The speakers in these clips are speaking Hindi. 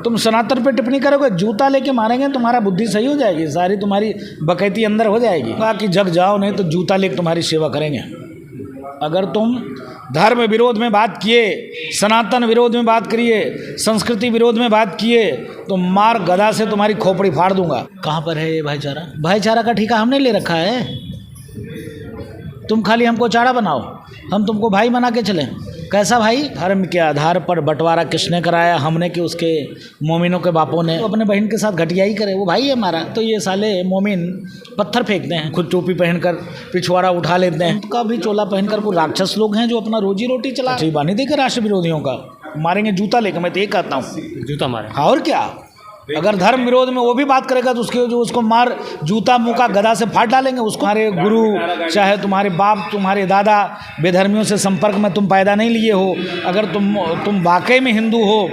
तुम सनातन पे टिप्पणी करोगे, जूता लेके मारेंगे, तुम्हारा बुद्धि सही हो जाएगी, सारी तुम्हारी बकैती अंदर हो जाएगी। बाकी जग जाओ, नहीं तो जूता लेके तुम्हारी सेवा करेंगे। अगर तुम धर्म विरोध में बात किए, सनातन विरोध में बात करिए, संस्कृति विरोध में बात किए, तो मार गदा से तुम्हारी खोपड़ी फाड़ दूंगा। कहाँ पर है ये भाईचारा? भाईचारा का ठेका हमने ले रखा है। तुम खाली हमको चारा बनाओ, हम तुमको भाई बना के चलें। कैसा भाई? धर्म के आधार पर बंटवारा किसने कराया? हमने कि उसके मोमिनों के बापों ने? तो अपने बहन के साथ घटिया ही करे, वो भाई है हमारा। तो ये साले मोमिन पत्थर फेंकते हैं, खुद टोपी पहनकर पिछवाड़ा उठा लेते हैं, उनका भी चोला पहनकर। वो राक्षस लोग हैं जो अपना रोजी रोटी चला। बानी देकर राष्ट्र विरोधियों का मारेंगे जूता लेकर, मैं तो ये कहता हूँ, जूता मारे। हाँ और क्या। अगर धर्म विरोध में वो भी बात करेगा तो उसके जो उसको मार जूता मुँह का गदा से फाड़ डालेंगे उसको। तुम्हारे गुरु चाहे तुम्हारे बाप तुम्हारे दादा बेधर्मियों से संपर्क में तुम पैदा नहीं लिए हो, अगर तुम वाकई में हिंदू हो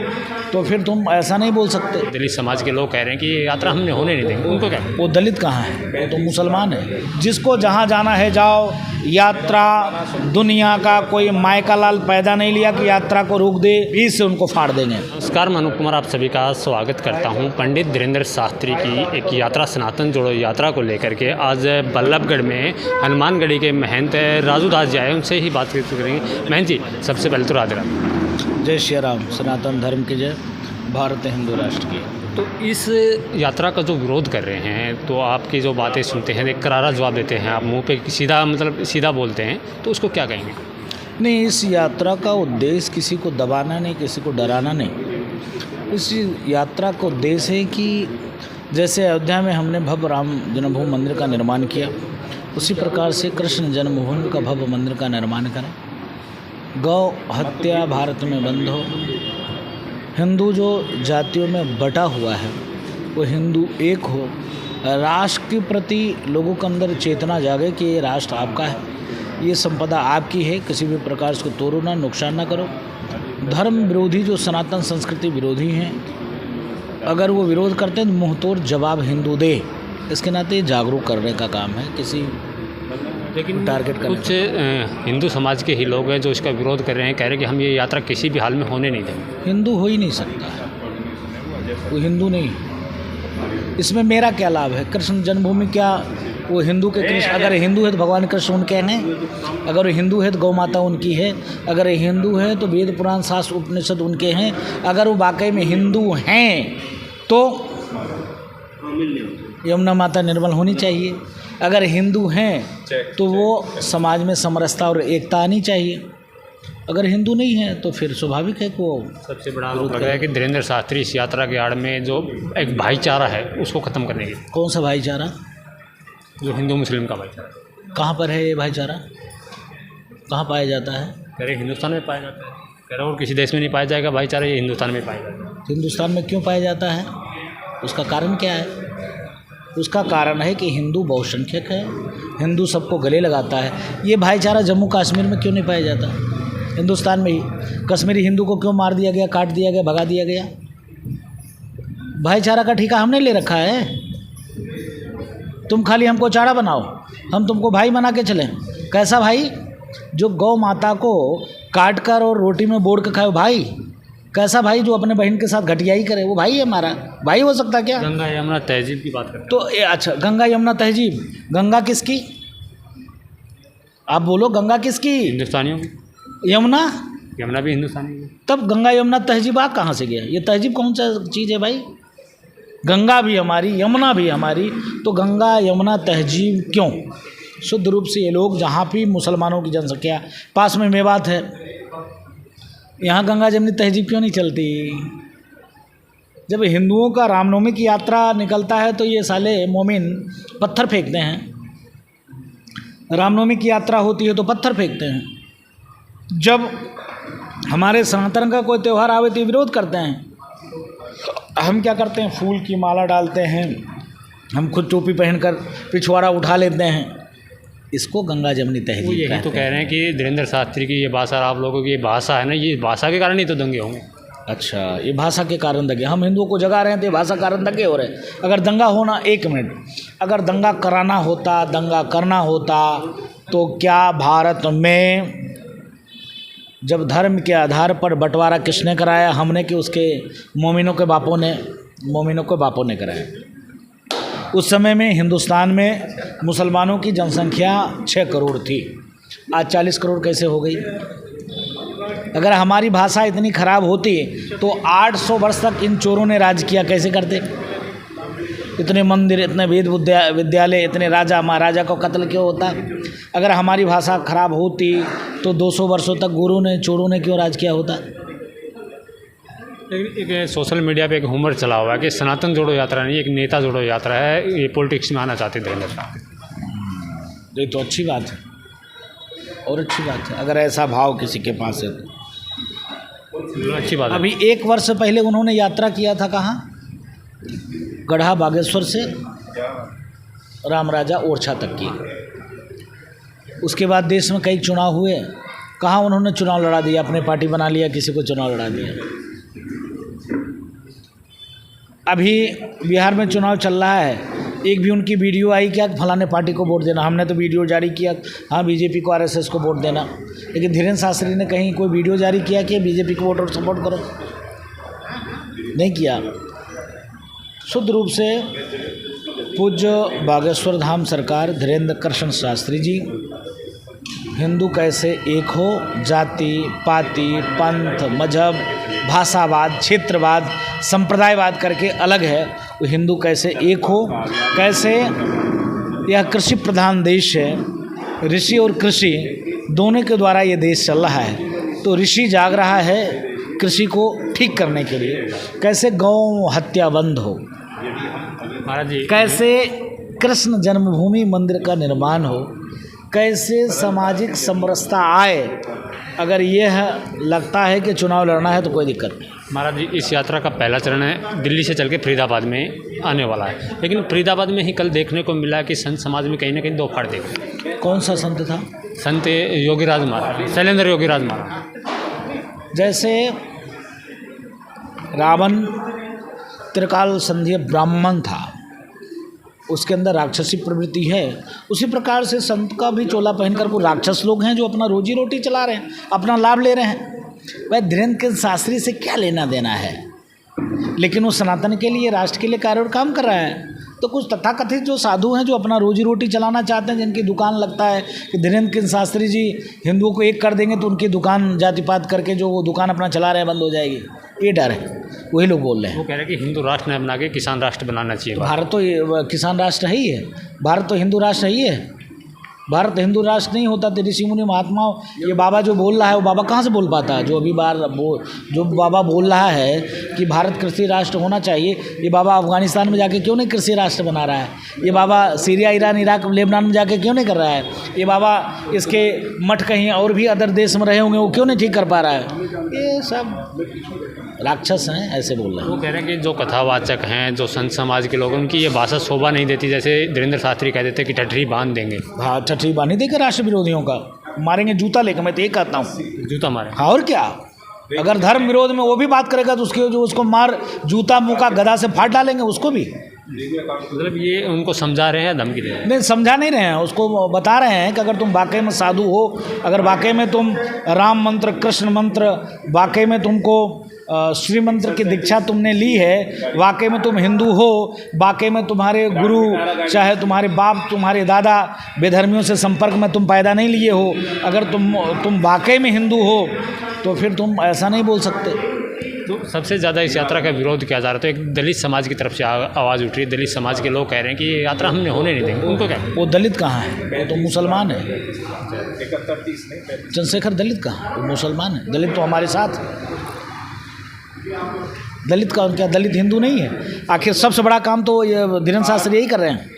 तो फिर तुम ऐसा नहीं बोल सकते। दलित समाज के लोग कह रहे हैं कि ये यात्रा हमने होने नहीं देंगे, उनको क्या? वो दलित कहाँ है? वो तो मुसलमान है। जिसको जहाँ जाना है जाओ। यात्रा दुनिया का कोई मायका लाल पैदा नहीं लिया कि यात्रा को रोक दे, बीच से उनको फाड़ देंगे। नमस्कार, मैं अनूप कुमार आप सभी का स्वागत करता हूं। पंडित धीरेन्द्र शास्त्री की एक यात्रा सनातन जोड़ो यात्रा को लेकर के आज बल्लभगढ़ में हनुमानगढ़ी के महंत राजू दास जी आए, उनसे ही बात करेंगे। महंत जी, सबसे पहले तो राधे राधे। जय श्री राम, सनातन धर्म की जय, भारत हिंदू राष्ट्र की। तो इस यात्रा का जो विरोध कर रहे हैं, तो आपकी जो बातें सुनते हैं एक करारा जवाब देते हैं, आप मुंह पे सीधा बोलते हैं, तो उसको क्या कहेंगे? नहीं, इस यात्रा का उद्देश्य किसी को दबाना नहीं, किसी को डराना नहीं। इस यात्रा का उद्देश्य है कि जैसे अयोध्या में हमने भव्य राम जन्मभूमि मंदिर का निर्माण किया, उसी प्रकार से कृष्ण जन्मभूमि का भव्य मंदिर का निर्माण करें। गौ हत्या भारत में बंद हो। हिंदू जो जातियों में बटा हुआ है वो हिंदू एक हो। राष्ट्र के प्रति लोगों के अंदर चेतना जागे कि ये राष्ट्र आपका है, ये संपदा आपकी है, किसी भी प्रकार इसको तोड़ो ना, नुकसान ना करो। धर्म विरोधी जो सनातन संस्कृति विरोधी हैं, अगर वो विरोध करते हैं तो मुँह तोड़ जवाब हिंदू दे। इसके नाते जागरूक करने का काम है, किसी लेकिन टारगेट करने कुछ हिंदू समाज के ही लोग हैं जो इसका विरोध कर रहे हैं, कह रहे हैं कि हम ये यात्रा किसी भी हाल में होने नहीं देंगे। हिंदू हो ही नहीं सकता, वो हिंदू नहीं। इसमें मेरा क्या लाभ है? कृष्ण जन्मभूमि क्या वो हिंदू के कृष्ण? अगर हिंदू है तो भगवान कृष्ण उनके हैं, अगर हिंदू है तो गौ माता उनकी है, अगर हिंदू है तो वेद पुराण शास्त्र उपनिषद उनके हैं। अगर वो वाकई में हिंदू हैं तो यमुना माता निर्मल होनी चाहिए। अगर हिंदू हैं तो वो समाज में समरसता और एकता आनी चाहिए। अगर हिंदू नहीं है तो फिर स्वाभाविक है कि वो सबसे बड़ा आरोप लग रहा है कि धीरेन्द्र शास्त्री इस यात्रा के आड़ में जो एक भाईचारा है उसको ख़त्म करने के। कौन सा भाईचारा? जो हिंदू मुस्लिम का भाईचारा। कहाँ पर है ये भाईचारा? कहाँ पाया जाता है? कह रहे हिंदुस्तान में पाया जाता है, कह रहे और किसी देश में नहीं पाया जाएगा भाईचारा, ये हिंदुस्तान में पाया जाएगा। हिंदुस्तान में क्यों पाया जाता है? उसका कारण क्या है? उसका कारण है कि हिंदू बहुसंख्यक है, हिंदू सबको गले लगाता है। ये भाईचारा जम्मू कश्मीर में क्यों नहीं पाया जाता? हिंदुस्तान में ही कश्मीरी हिंदू को क्यों मार दिया गया, काट दिया गया, भगा दिया गया? भाईचारा का ठेका हमने ले रखा है। तुम खाली हमको चारा बनाओ, हम तुमको भाई बना के चलें। कैसा भाई? जो गौ माता को काट कर और रोटी में बोड़ के खाए भाई। कैसा भाई? जो अपने बहन के साथ घटिया ही करे, वो भाई है हमारा। भाई हो सकता क्या? गंगा यमुना तहजीब की बात करते तो अच्छा, गंगा यमुना तहजीब, गंगा किसकी? आप बोलो, गंगा किसकी? हिंदुस्तानियों की। यमुना भी हिंदुस्तानी है। तब गंगा यमुना तहजीब आ कहाँ से गया? ये तहजीब कौन सा चीज़ है भाई? गंगा भी हमारी, यमुना भी हमारी, तो गंगा यमुना तहजीब क्यों? शुद्ध रूप से ये लोग, जहाँ भी मुसलमानों की जनसंख्या, पास में मेवात है, यहाँ गंगा जमुनी तहजीब क्यों नहीं चलती? जब हिंदुओं का रामनवमी की यात्रा निकलता है तो ये साले मोमिन पत्थर फेंकते हैं। रामनवमी की यात्रा होती है तो पत्थर फेंकते हैं। जब हमारे सनातन का कोई त्यौहार आवे तो विरोध करते हैं। हम क्या करते हैं? फूल की माला डालते हैं, हम खुद टोपी पहनकर पिछवाड़ा उठा लेते हैं। इसको गंगा जमुनी तहजीब वो यही तो कह रहे हैं कि धीरेन्द्र शास्त्री की ये भाषा, आप लोगों की ये भाषा है ना, ये भाषा के कारण ही तो दंगे होंगे। अच्छा, ये भाषा के कारण दंगे? हम हिंदुओं को जगा रहे हैं तो ये भाषा कारण दंगे हो रहे हैं। अगर दंगा होना, एक मिनट, अगर दंगा कराना होता, दंगा करना होता तो क्या भारत में जब धर्म के आधार पर बंटवारा किसने कराया? हमने कि उसके मोमिनों के बापों ने कराया। उस समय में हिंदुस्तान में मुसलमानों की जनसंख्या 6 करोड़ थी, आज 40 करोड़ कैसे हो गई? अगर हमारी भाषा इतनी खराब होती तो 800 वर्ष तक इन चोरों ने राज किया, कैसे करते? इतने मंदिर, इतने वेद विद्यालय, इतने राजा महाराजा को कत्ल क्यों होता? अगर हमारी भाषा खराब होती तो 200 वर्षों तक चोरों ने क्यों राज किया होता? एक सोशल मीडिया पे एक ह्यूमर चला हुआ है कि सनातन जोड़ो यात्रा नहीं, एक नेता जोड़ो यात्रा है, ये पॉलिटिक्स में आना चाहते थे। ये तो अच्छी बात है, और अच्छी बात है अगर ऐसा भाव किसी के पास है तो अच्छी बात है। अभी 1 वर्ष पहले उन्होंने यात्रा किया था, कहाँ? गढ़ा बागेश्वर से राम राजा ओरछा तक की। उसके बाद देश में कई चुनाव हुए, कहाँ उन्होंने चुनाव लड़ा दिया, अपने पार्टी बना लिया, किसी को चुनाव लड़ा दिया। अभी बिहार में चुनाव चल रहा है, एक भी उनकी वीडियो आई क्या फलाने पार्टी को वोट देना? हमने तो वीडियो जारी किया, हाँ बीजेपी को, आरएसएस को वोट देना, लेकिन धीरेन्द्र शास्त्री ने कहीं कोई वीडियो जारी किया कि बीजेपी को वोट और सपोर्ट करो? नहीं किया। शुद्ध रूप से पूज्य बागेश्वर धाम सरकार धीरेन्द्र कृष्ण शास्त्री जी, हिंदू कैसे एक हो, जाति पाति पंथ मजहब भाषावाद क्षेत्रवाद संप्रदायवाद करके अलग है, वो हिंदू कैसे एक हो, कैसे यह कृषि प्रधान देश है, ऋषि और कृषि दोनों के द्वारा ये देश चल रहा है, तो ऋषि जाग रहा है कृषि को ठीक करने के लिए, कैसे गौ हत्या बंद हो, कैसे कृष्ण जन्मभूमि मंदिर का निर्माण हो, कैसे सामाजिक समरसता आए। अगर यह लगता है कि चुनाव लड़ना है तो कोई दिक्कत नहीं। महाराज जी, इस यात्रा का पहला चरण है दिल्ली से चल के फरीदाबाद में आने वाला है, लेकिन फरीदाबाद में ही कल देखने को मिला कि संत समाज में कहीं ना कहीं 2 फाड़ देखे। कौन सा संत था? संत योगीराज महाराज, शैलेंद्र योगीराज महाराज। जैसे रावण त्रिकाल संध्य ब्राह्मण था, उसके अंदर राक्षसी प्रवृत्ति है, उसी प्रकार से संत का भी चोला पहनकर वो राक्षस लोग हैं जो अपना रोजी रोटी चला रहे हैं, अपना लाभ ले रहे हैं। वह धीरेन्द्र शास्त्री से क्या लेना देना है? लेकिन वो सनातन के लिए, राष्ट्र के लिए कार्य और काम कर रहा है। तो कुछ तथाकथित जो साधु हैं जो अपना रोजी रोटी चलाना चाहते हैं, जिनकी दुकान लगता है कि धीरेन्द्र शास्त्री जी हिंदुओं को एक कर देंगे तो उनकी दुकान जाति पात करके जो वो दुकान अपना चला रहे हैं बंद हो जाएगी, ये डर है, वही लोग बोल रहे हैं। वो कह रहे हैं कि हिंदू राष्ट्र न बना के किसान राष्ट्र बनाना चाहिए। भारत तो किसान राष्ट्र है ही है, भारत तो हिंदू राष्ट्र ही है। भारत हिंदू राष्ट्र नहीं होता तो ऋषि मुनि महात्माओं, ये बाबा जो बोल रहा है वो बाबा कहाँ से बोल पाता है? जो अभी जो बाबा बोल रहा है कि भारत कृषि राष्ट्र होना चाहिए, ये बाबा अफगानिस्तान में जाके क्यों नहीं कृषि राष्ट्र बना रहा है? ये बाबा सीरिया ईरान इराक लेबनान में जाके क्यों नहीं कर रहा है? ये बाबा इसके मठ कहीं और भी अदर देश में रहे होंगे, वो क्यों नहीं ठीक कर पा रहा है? ये सब राक्षस हैं, ऐसे बोल रहे हैं। वो कह रहे हैं कि जो कथावाचक हैं, जो संत समाज के लोग, उनकी ये भाषा शोभा नहीं देती, जैसे धीरेन्द्र शास्त्री कह देते कि ठठरी बांध देंगे। हाँ, ठठरी बांध नहीं देंगे, राष्ट्र विरोधियों का मारेंगे जूता लेकर, मैं तो ये कहता हूँ, जूता मारे। हाँ और क्या, अगर धर्म विरोध में वो भी बात करेगा तो उसको मार जूता मुँह का गदा से फाड़ डालेंगे उसको भी। मतलब ये उनको समझा रहे हैं, धमकी दे रहे हैं? नहीं, समझा नहीं रहे हैं, उसको बता रहे हैं कि अगर तुम वाकई में साधु हो, अगर वाकई में तुम राम मंत्र कृष्ण मंत्र, वाकई में तुमको श्री मंत्र की दीक्षा तुमने ली है, वाकई में तुम हिंदू हो, वाकई में तुम्हारे गुरु चाहे तुम्हारे बाप तुम्हारे दादा बेधर्मियों से संपर्क में तुम पैदा नहीं लिए हो, अगर तुम वाकई में हिंदू हो तो फिर तुम ऐसा नहीं बोल सकते। तो सबसे ज़्यादा इस यात्रा का विरोध किया जा रहा था, एक दलित समाज की तरफ से आवाज़ उठ रही है। दलित समाज के लोग कह रहे हैं कि ये यात्रा हमने होने नहीं देंगे। उनको क्या? वो दलित कहाँ है? वो तो मुसलमान है। चंद्रशेखर दलित कहाँ? वो मुसलमान है। दलित तो हमारे साथ, दलित का क्या, दलित हिंदू नहीं है? आखिर सबसे बड़ा काम तो ये धीरेन्द्र शास्त्री यही कर रहे हैं।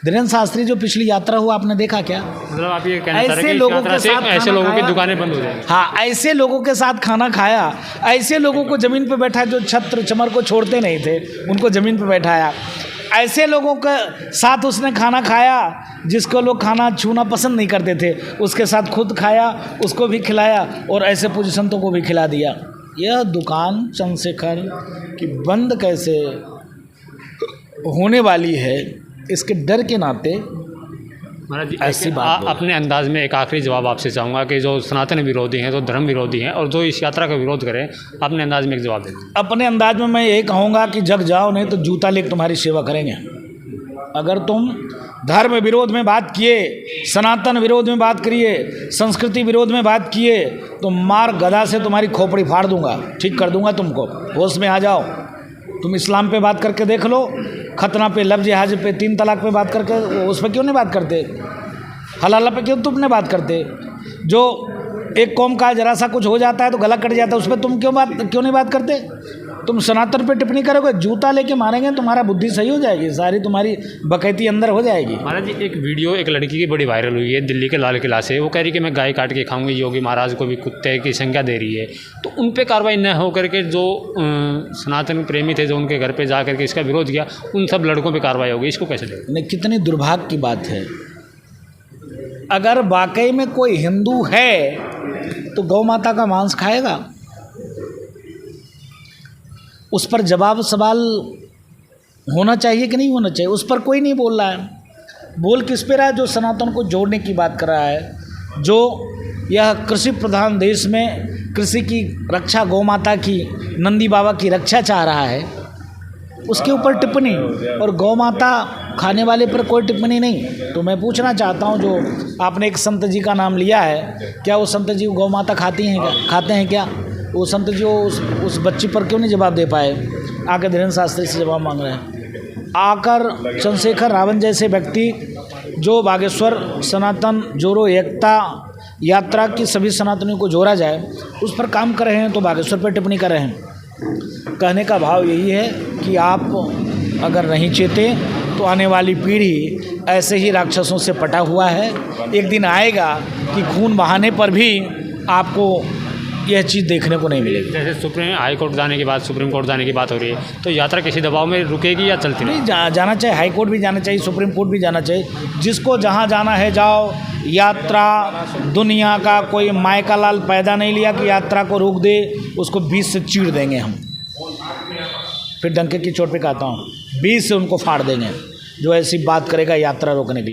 धीरेन्द्र शास्त्री जो पिछली यात्रा हुआ आपने देखा क्या? मतलब आप ये कहना चाह रहे हैं कि ऐसे लोगों की दुकानें बंद हो जाए। हाँ, ऐसे लोगों के साथ खाना खाया, ऐसे लोगों को ज़मीन पे बैठा जो छत्र चमर को छोड़ते नहीं थे, उनको ज़मीन पे बैठाया। ऐसे लोगों के साथ उसने खाना खाया जिसको लोग खाना छूना पसंद नहीं करते थे, उसके साथ खुद खाया, उसको भी खिलाया और ऐसे पूज्य संतों को भी खिला दिया। यह दुकान चंद्रशेखर की बंद कैसे होने वाली है, इसके डर के नाते महाराज जी ऐसी बात बोलो। अपने अंदाज में एक आखिरी जवाब आपसे चाहूँगा कि जो सनातन विरोधी हैं, जो धर्म विरोधी हैं और जो इस यात्रा का विरोध करें, अपने अंदाज में एक जवाब दें। अपने अंदाज में मैं यही कहूँगा कि जग जाओ, नहीं तो जूता लेकर तुम्हारी सेवा करेंगे। अगर तुम धर्म विरोध में बात किए, सनातन विरोध में बात करिए, संस्कृति विरोध में बात किए, तो मार गदा से तुम्हारी खोपड़ी फाड़ दूंगा, ठीक कर दूंगा तुमको। होश में आ जाओ। तुम इस्लाम पे बात करके देख लो, खतना पे, लफ्ज़ जिहाज पे, 3 तलाक पे बात करके, उस पर क्यों नहीं बात करते? हलाला पे क्यों तुम नहीं बात करते? जो एक कौम का जरा सा कुछ हो जाता है तो गला कट जाता है, उस पर तुम क्यों नहीं बात करते? तुम सनातन पे टिप्पणी करोगे, जूता लेके मारेंगे, तुम्हारा बुद्धि सही हो जाएगी, सारी तुम्हारी बकैती अंदर हो जाएगी। महाराज जी एक वीडियो एक लड़की की बड़ी वायरल हुई है दिल्ली के लाल किला से। वो कह रही कि मैं गाय काट के खाऊंगी, योगी महाराज को भी कुत्ते की संज्ञा दे रही है। तो उन पे कार्रवाई न हो करके जो सनातन प्रेमी थे, जो उनके घर पे जा करके इसका विरोध किया, उन सब लड़कों पे कार्रवाई होगी, इसको कैसे देखें? नहीं, कितनी दुर्भाग्य की बात है। अगर वाकई में कोई हिंदू है तो गौ माता का मांस खाएगा? उस पर जवाब सवाल होना चाहिए कि नहीं होना चाहिए? उस पर कोई नहीं बोल रहा है। बोल किस पे रहा है? जो सनातन को जोड़ने की बात कर रहा है, जो यह कृषि प्रधान देश में कृषि की रक्षा, गौ माता की, नंदी बाबा की रक्षा चाह रहा है, उसके ऊपर टिप्पणी, और गौ माता खाने वाले पर कोई टिप्पणी नहीं। तो मैं पूछना चाहता हूँ, जो आपने एक संत जी का नाम लिया है, क्या वो संत जी गौ माता खाते हैं क्या? वो संत जी उस बच्ची पर क्यों नहीं जवाब दे पाए? आकर धीरेन्द्र शास्त्री से जवाब मांग रहे हैं। आकर चंद्रशेखर रावण जैसे व्यक्ति, जो बागेश्वर सनातन जोड़ो एकता यात्रा की सभी सनातनियों को जोड़ा जाए, उस पर काम कर रहे हैं, तो बागेश्वर पर टिप्पणी कर रहे हैं। कहने का भाव यही है कि आप अगर नहीं चेते तो आने वाली पीढ़ी ऐसे ही राक्षसों से पटा हुआ है। एक दिन आएगा कि खून बहाने पर भी आपको यह चीज़ देखने को नहीं मिलेगी। जैसे हाई कोर्ट जाने के बाद सुप्रीम कोर्ट जाने की बात हो रही है, तो यात्रा किसी दबाव में रुकेगी या चलती नहीं? जाना चाहिए, हाई कोर्ट भी जाना चाहिए, सुप्रीम कोर्ट भी जाना चाहिए। जिसको जहाँ जाना है जाओ। यात्रा दुनिया का कोई मायका लाल पैदा नहीं लिया कि यात्रा को रोक दे, उसको 20 से चीड़ देंगे हम। फिर डंके की चोट पे कहता हूँ, 20 से उनको फाड़ देंगे जो ऐसी बात करेगा यात्रा रोकने के लिए।